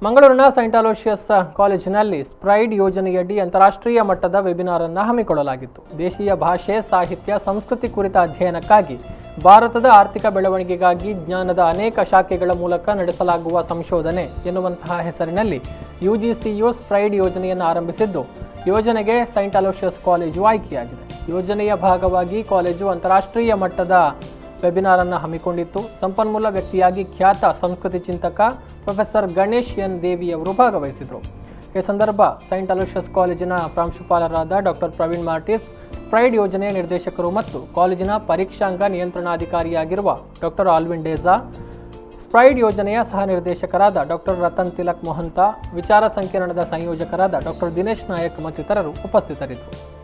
ಮಂಗಳೂರಿನ Saint Aloysius ಕಾಲೇಜಿನಲ್ಲಿ ಸ್ಪ್ರೈಡ್ ಯೋಜನೆಯಡಿ ಅಂತಾರಾಷ್ಟ್ರೀಯ ಮಟ್ಟದ ವೆಬಿನಾರ್ ಅನ್ನು ಹಮ್ಮಿಕೊಳ್ಳಲಾಗಿತ್ತು. ದೇಶೀಯ ಭಾಷೆ, ಸಾಹಿತ್ಯ, ಸಂಸ್ಕೃತಿ ಕುರಿತ ಅಧ್ಯಯನಕ್ಕಾಗಿ ಭಾರತದ ಆರ್ಥಿಕ ಬೆಳವಣಿಗೆಗಾಗಿ ಜ್ಞಾನದ ಅನೇಕ ಶಾಖೆಗಳ ಮೂಲಕ ನಡೆಸಲಾಗುವ ಸಂಶೋಧನೆ ಎನ್ನುವಂತಹ ಹೆಸರಿನಲ್ಲಿ ಯುಜಿಸಿಯು ಸ್ಪ್ರೈಡ್ ಯೋಜನೆಯನ್ನು ಆರಂಭಿಸಿದ್ದು, ಯೋಜನೆಗೆ ಸೈಂಟ್ ಅಲೋಶಿಯಸ್ ಕಾಲೇಜು ಆಯ್ಕೆಯಾಗಿದೆ. ಯೋಜನೆಯ ಭಾಗವಾಗಿ ಕಾಲೇಜು ಅಂತಾರಾಷ್ಟ್ರೀಯ ಮಟ್ಟದ ವೆಬಿನಾರ್ ಅನ್ನು ಹಮ್ಮಿಕೊಂಡಿತ್ತು. ಸಂಪನ್ಮೂಲ ವ್ಯಕ್ತಿಯಾಗಿ ಖ್ಯಾತ ಸಂಸ್ಕೃತಿ ಚಿಂತಕ ಪ್ರೊಫೆಸರ್ ಗಣೇಶ್ ಎನ್ ದೇವಿ ಅವರು ಭಾಗವಹಿಸಿದರು. ಈ ಸಂದರ್ಭ ಸೈಂಟ್ ಅಲೋಶಿಯಸ್ ಕಾಲೇಜಿನ ಪ್ರಾಂಶುಪಾಲರಾದ ಡಾಕ್ಟರ್ ಪ್ರವೀಣ್ ಮಾರ್ಟಿಸ್, ಸ್ಪ್ರೈಡ್ ಯೋಜನೆಯ ನಿರ್ದೇಶಕರು ಮತ್ತು ಕಾಲೇಜಿನ ಪರೀಕ್ಷಾಂಗ ನಿಯಂತ್ರಣಾಧಿಕಾರಿಯಾಗಿರುವ ಡಾಕ್ಟರ್ ಆಲ್ವಿನ್ ಡೇಜಾ, ಸ್ಪ್ರೈಡ್ ಯೋಜನೆಯ ಸಹ ನಿರ್ದೇಶಕರಾದ ಡಾಕ್ಟರ್ ರತನ್ ತಿಲಕ್ ಮೊಹಂತ, ವಿಚಾರ ಸಂಕಿರಣದ ಸಂಯೋಜಕರಾದ ಡಾಕ್ಟರ್ ದಿನೇಶ್ ನಾಯಕ್ ಮತ್ತಿತರರು ಉಪಸ್ಥಿತರಿದ್ದರು.